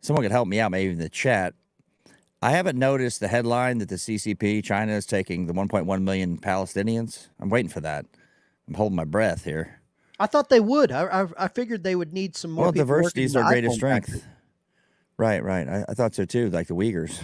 someone could help me out, maybe in the chat. I haven't noticed the headline that the CCP, China, is taking the 1.1 million Palestinians. I'm waiting for that. I'm holding my breath here. I thought they would. I figured they would need some more people diversity working is in our the greatest iPhone strength. factory. Right. I thought so too, like the Uyghurs.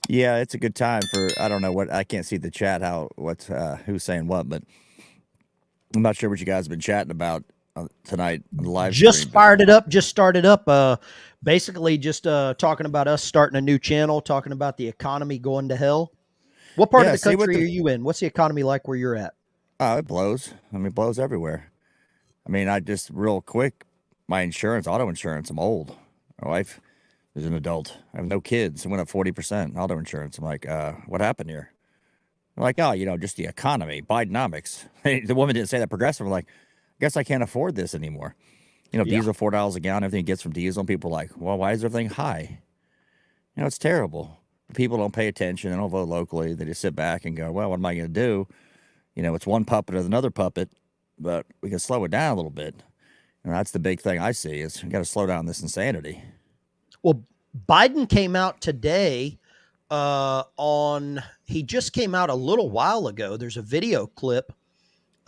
Yeah, it's a good time for, I don't know what, I can't see the chat, who's saying what, but I'm not sure what you guys have been chatting about tonight on the live Just stream. fired it up, just started up. Basically just talking about us starting a new channel, talking about the economy going to hell. What part of the country are you in? What's the economy like where you're at? Oh, it blows. I mean, it blows everywhere. I mean, I just real quick, my insurance, auto insurance, I'm old. My wife is an adult. I have no kids. It went up 40%, auto insurance. I'm like, what happened here? I'm like, oh, just the economy, Bidenomics. The woman didn't say that progressive. I'm like, I guess I can't afford this anymore. Diesel $4 a gallon, everything gets from diesel. And people are like, well, why is everything high? It's terrible. People don't pay attention. They don't vote locally. They just sit back and go, well, what am I going to do? It's one puppet or another puppet, but we can slow it down a little bit. And that's the big thing I see is we got to slow down this insanity. Well, Biden came out today he just came out a little while ago. There's a video clip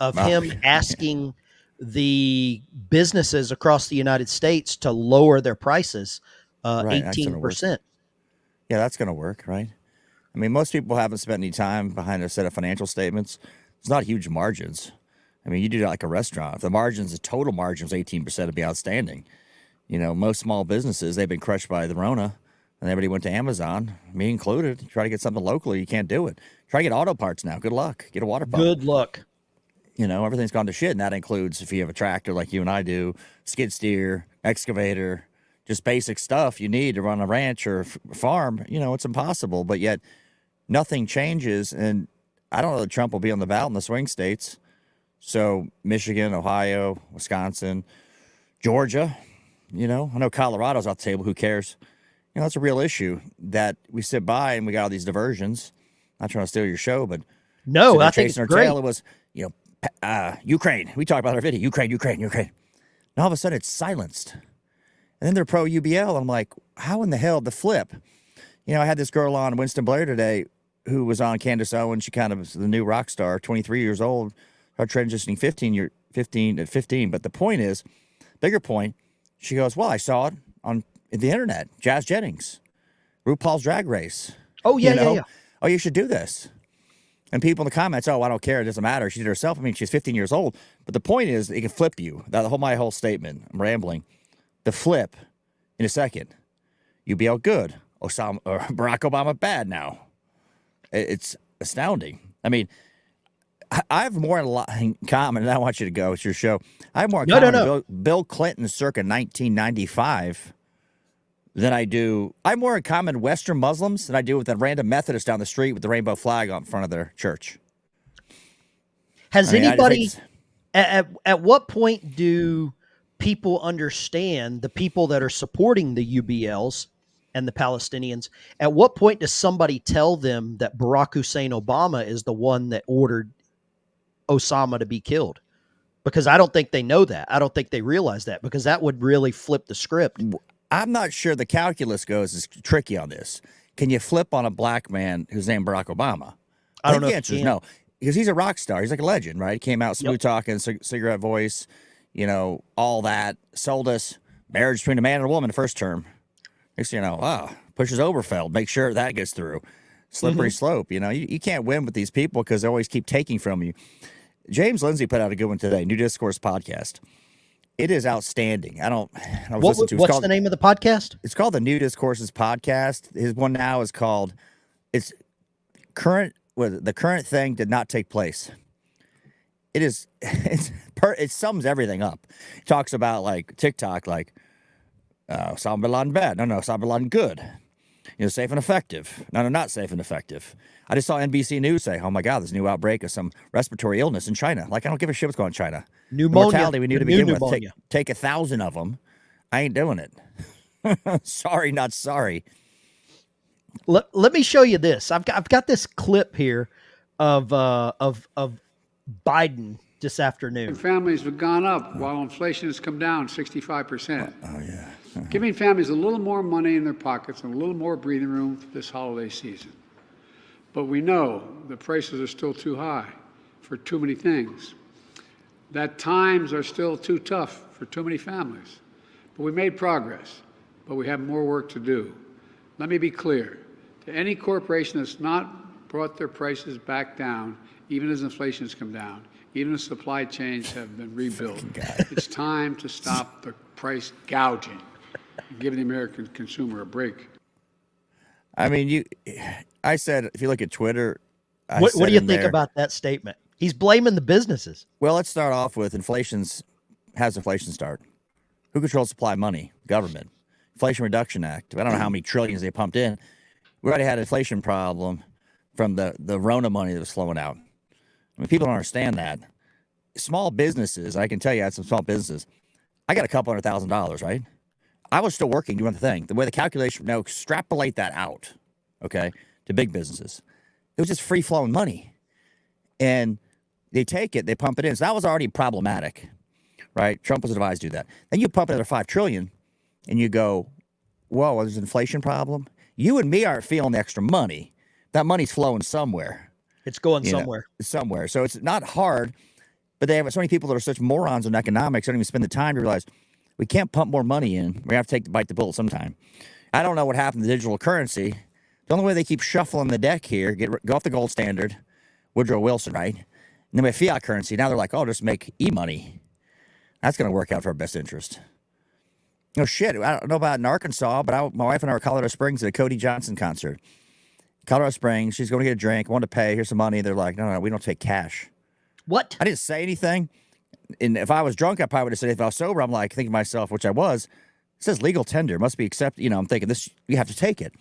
of him asking the businesses across the United States to lower their prices 18%. Yeah, that's going to work, right? I mean, most people haven't spent any time behind a set of financial statements. It's not huge margins. I mean, you do it like a restaurant. If the total margin was 18%, it'd be outstanding. Most small businesses, they've been crushed by the Rona, and everybody went to Amazon, me included. Try to get something locally, you can't do it. Try to get auto parts now. Good luck. Get a water pump. Good luck. Everything's gone to shit, and that includes if you have a tractor like you and I do, skid steer, excavator, just basic stuff you need to run a ranch or farm. It's impossible, but yet nothing changes, and I don't know that Trump will be on the ballot in the swing states. So Michigan, Ohio, Wisconsin, Georgia, I know Colorado's off the table. Who cares? It's a real issue that we sit by and we got all these diversions. Not trying to steal your show, but no, I think it's great. Tail, it was, Ukraine. We talked about our video, Ukraine. And all of a sudden it's silenced. And then they're pro UBL. I'm like, how in the hell the flip? I had this girl on Winston Blair today who was on Candace Owens. She kind of was the new rock star, 23 years old, her transitioning 15. But the point is, bigger point, she goes, well, I saw it on the internet. Jazz Jennings, RuPaul's Drag Race. Oh, yeah. Oh, you should do this. And people in the comments, oh, I don't care. It doesn't matter. She did it herself. I mean, she's 15 years old. But the point is, it can flip you. My whole statement, I'm rambling. The flip in a second. UBL good. Barack Obama bad now. It's astounding. I mean, I have more in common, and I want you to go. It's your show. I have more in common with Bill Clinton circa 1995 than I do. I have more in common with Western Muslims than I do with a random Methodist down the street with the rainbow flag on front of their church. Has anybody, at what point do people understand, the people that are supporting the UBLs and the Palestinians, at what point does somebody tell them that Barack Hussein Obama is the one that ordered Osama to be killed? Because I don't think they know that. I don't think they realize that, because that would really flip the script. I'm not sure the calculus is tricky on this. Can you flip on a black man who's named Barack Obama? I don't know. The answer is no, because he's a rock star. He's like a legend, right? He came out smooth talking, cigarette voice, all that. Sold us marriage between a man and a woman the first term. Next thing you know, pushes Oberfeld. Make sure that gets through. Slippery slope. You can't win with these people because they always keep taking from you. James Lindsay put out a good one today, New Discourse podcast. It is outstanding. What's the name of the podcast? It's called the New Discourses Podcast. His one now is called the current thing did not take place. It sums everything up. It talks about like TikTok, like Osama bin Laden bad. No, Osama bin Laden good. Safe and effective. No, not safe and effective. I just saw NBC News say, oh my God, there's a new outbreak of some respiratory illness in China. Like, I don't give a shit what's going on in China. Pneumonia. Mortality we knew to begin with. Take 1,000 of them. I ain't doing it. Sorry, not sorry. Let me show you this. I've got this clip here of Biden this afternoon. Families have gone up while inflation has come down 65%. Oh, yeah. Giving families a little more money in their pockets and a little more breathing room this holiday season. But we know the prices are still too high for too many things. That times are still too tough for too many families. But we made progress, but we have more work to do. Let me be clear. To any corporation that's not brought their prices back down, even as inflation has come down, even as supply chains have been rebuilt, it's time to stop the price gouging and give the American consumer a break. I mean, I said, if you look at Twitter, what do you think about that statement? He's blaming the businesses. Well, let's start off with how's inflation start? Who controls supply money? Government. Inflation Reduction Act. I don't know how many trillions they pumped in. We already had an inflation problem from the Rona money that was flowing out. I mean, people don't understand that. Small businesses, I can tell you, I had some small businesses. I got a couple $100,000, right? I was still working doing the thing. The way the calculation, now extrapolate that out, okay, to big businesses. It was just free-flowing money. And they take it, they pump it in. So that was already problematic, right? Trump was advised to do that. Then you pump another $5 trillion, and you go, whoa, there's an inflation problem? You and me aren't feeling the extra money. That money's flowing somewhere. It's going somewhere. Somewhere. So it's not hard, but they have so many people that are such morons in economics, don't even spend the time to realize we can't pump more money in. We have to bite the bullet sometime. I don't know what happened to digital currency. The only way they keep shuffling the deck here, go off the gold standard, Woodrow Wilson, right? And then we have fiat currency. Now they're like, oh, just make e-money. That's going to work out for our best interest. No shit. I don't know about in Arkansas, but my wife and I were at Colorado Springs at a Cody Johnson concert. Colorado Springs. She's going to get a drink. Want to pay. Here's some money. They're like, no, we don't take cash. What? I didn't say anything. And if I was drunk, I probably would have said it. If I was sober, I'm like thinking to myself, which I was, it says legal tender. Must be accepted. You know, I'm thinking this, you have to take it.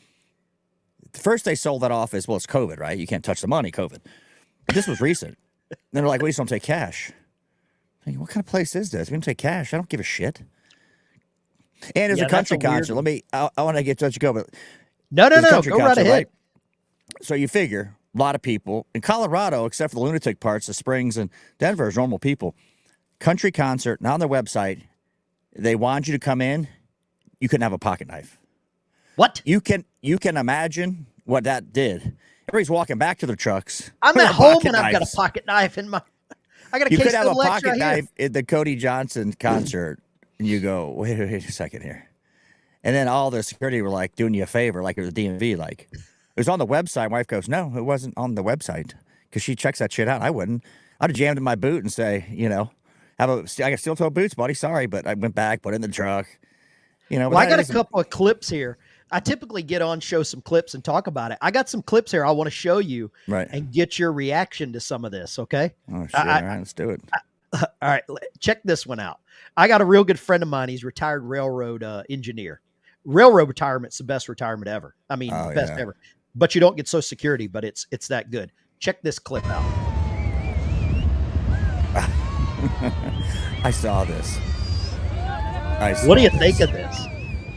First, they sold that off as, well, it's COVID, right? You can't touch the money, COVID. But this was recent. And they're like, we just don't take cash. I'm thinking, what kind of place is this? We don't take cash. I don't give a shit. And as a country concert, I want to get to let you go, but no, go right ahead. Right? So you figure a lot of people in Colorado, except for the lunatic parts, the Springs and Denver, is normal people. Country concert, now on their website, they want you to come in. You couldn't have a pocket knife. What? You can imagine what that did. Everybody's walking back to their trucks. I'm at home and I've got a pocket knife in my. I got a case of You could have a pocket right knife at the Cody Johnson concert, and you go, wait a second here. And then all the security were like doing you a favor, like it was DMV. Like it was on the website. My wife goes, no, it wasn't on the website, because she checks that shit out. I wouldn't. I'd have jammed in my boot and say, you know, I got steel-toe boots, buddy. Sorry, but I went back, put it in the truck. You know, well, I got a couple of clips here. I typically get on, show some clips, and talk about it. I got some clips here I want to show you, right, and get your reaction to some of this. Okay. Oh shit! All right, let's do it. All right, check this one out. I got a real good friend of mine. He's a retired railroad engineer. Railroad retirement's the best retirement ever. I mean, best ever. But you don't get Social Security, but it's that good. Check this clip out. I saw this. What do you think of this?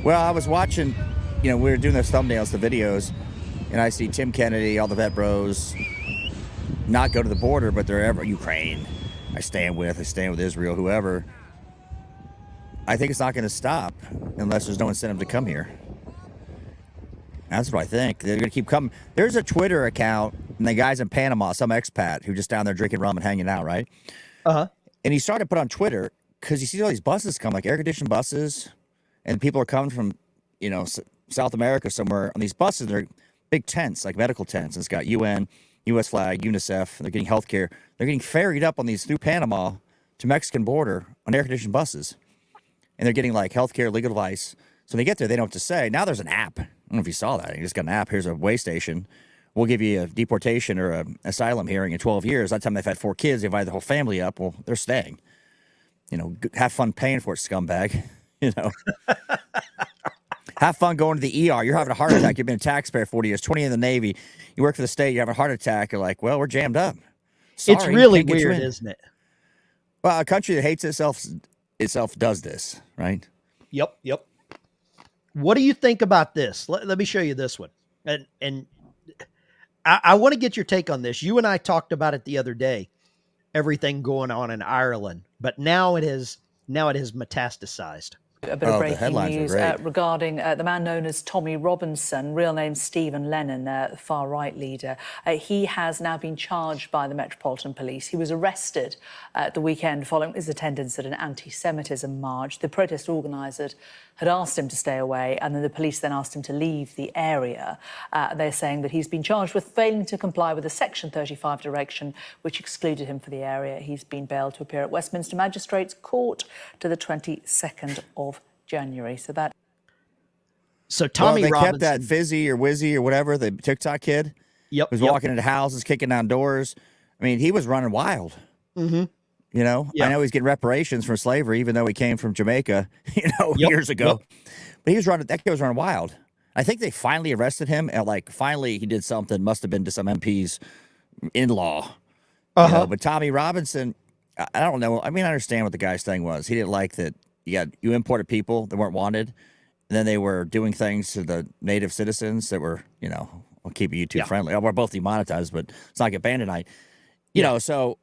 Well, I was watching, you know, we were doing those thumbnails, the videos, and I see Tim Kennedy, all the vet bros, not go to the border, but they're ever Ukraine. I stand with Israel, whoever. I think it's not going to stop unless there's no incentive to come here. That's what I think. They're going to keep coming. There's a Twitter account, and the guy's in Panama, some expat, who just down there drinking rum and hanging out, right? Uh-huh. And he started to put on Twitter, because you see all these buses come, like air-conditioned buses, and people are coming from, you know, South America somewhere on these buses. They're big tents, like medical tents. And it's got UN, U.S. flag, UNICEF. They're getting healthcare. They're getting ferried up on these through Panama to Mexican border on air-conditioned buses. And they're getting like healthcare, legal advice. So when they get there, they don't know what to say. Now there's an app. I don't know if you saw that. You just got an app. Here's a way station. We'll give you a deportation or an asylum hearing in 12 years. That time they've had 4 kids. They invited the whole family up. Well, they're staying. You know, have fun paying for it, scumbag. You know, have fun going to the ER. You're having a heart attack. You've been a taxpayer 40 years, 20 in the Navy. You work for the state. You have a heart attack. You're like, well, we're jammed up. Sorry, it's really weird, isn't it? Well, a country that hates itself does this, right? Yep. What do you think about this? Let me show you this one. And I want to get your take on this. You and I talked about it the other day. everything going on in Ireland, but now it has metastasized. A bit of the breaking headlines are news great. regarding the man known as Tommy Robinson, real name Stephen Lennon, the far-right leader. He has now been charged by the Metropolitan Police. He was arrested at the weekend following his attendance at an anti-Semitism march. The protest organisers had asked him to stay away, and then the police then asked him to leave the area. They're saying that he's been charged with failing to comply with a Section 35 direction, which excluded him for the area. He's been bailed to appear at Westminster Magistrates Court to the 22nd of January. So Tommy they Robinson kept that Fizzy or Wizzy or whatever, the TikTok kid. Yep. Was walking into houses, kicking down doors. I mean, he was running wild. Mm-hmm. You know, Yeah. I know he's getting reparations for slavery, even though he came from Jamaica, years ago. Yep. But that kid was running wild. I think they finally arrested him, and finally he did something. Must have been to some MP's in-law. But Tommy Robinson, I don't know. I mean, I understand what the guy's thing was. He didn't like that. You imported people that weren't wanted, and then they were doing things to the native citizens that were, I'll keep it YouTube friendly. We're both demonetized, but it's not get banned tonight. You know, so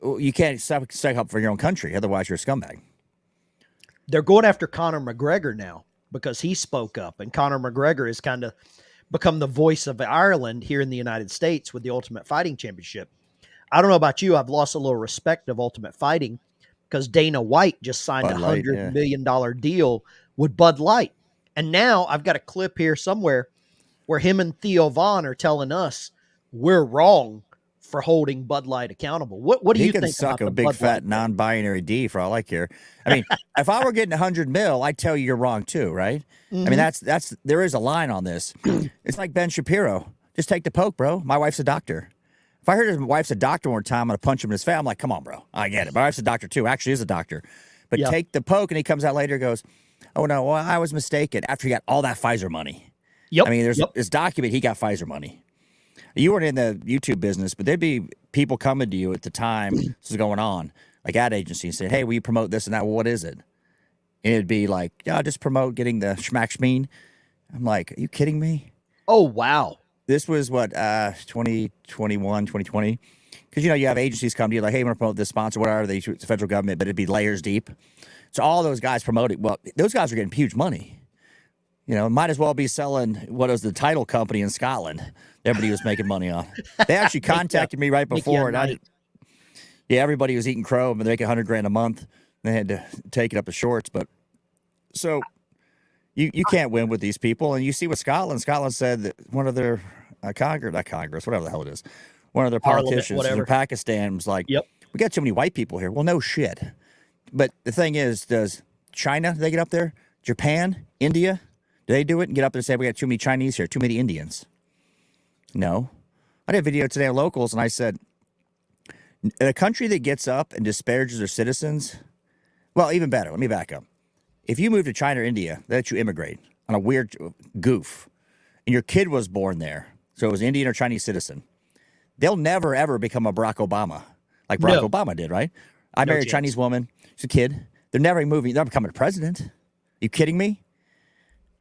you can't stick up for your own country. Otherwise, you're a scumbag. They're going after Conor McGregor now because he spoke up, and Conor McGregor has kind of become the voice of Ireland here in the United States with the Ultimate Fighting Championship. I don't know about you. I've lost a little respect of Ultimate Fighting because Dana White just signed a $100 million deal with Bud Light. And now I've got a clip here somewhere where him and Theo Vaughn are telling us we're wrong for holding Bud Light accountable. What do you think? He can suck a big Bud fat Light non-binary D for all I care. I mean, if I were getting 100 mil, I'd tell you you're wrong too, right? Mm-hmm. I mean, that's there is a line on this. It's like Ben Shapiro. Just take the poke, bro. My wife's a doctor. If I heard his wife's a doctor one time, I'm going to punch him in his face. I'm like, come on, bro. I get it. My wife's a doctor, too. Actually is a doctor. But take the poke, and he comes out later and goes, oh, no, well, I was mistaken after he got all that Pfizer money. Yep. I mean, there's this document, he got Pfizer money. You weren't in the YouTube business, but there'd be people coming to you at the time this is going on, like ad agencies saying, hey, will you promote this and that? Well, what is it? And it'd be like, yeah, just promote getting the schmack schmeen. I'm like, are you kidding me? Oh, wow. This was what, 2021, 2020? Because, you have agencies come to you like, hey, we want to promote this sponsor, whatever, it's the federal government, but it'd be layers deep. So all those guys promoting, well, those guys are getting huge money. Might as well be selling what was the title company in Scotland. Everybody was making money on. They actually contacted me right before. And everybody was eating crow, but they make $100,000 a month. They had to take it up to shorts. But so you can't win with these people. And you see what Scotland said that one of their Congress, whatever the hell it is, one of their politicians in Pakistan was like, we got too many white people here. Well, no shit. But the thing is, does China, do they get up there? Japan? India? Do they do it and get up there and say, we got too many Chinese here, too many Indians? No. I did a video today on locals, and I said, a country that gets up and disparages their citizens, well, even better, let me back up. If you move to China or India, they let you immigrate on a weird goof, and your kid was born there, so it was Indian or Chinese citizen, they'll never, ever become a Barack Obama, like Barack Obama did, right? I married a Chinese woman. She's a kid. They're never moving. They're not becoming a president. Are you kidding me?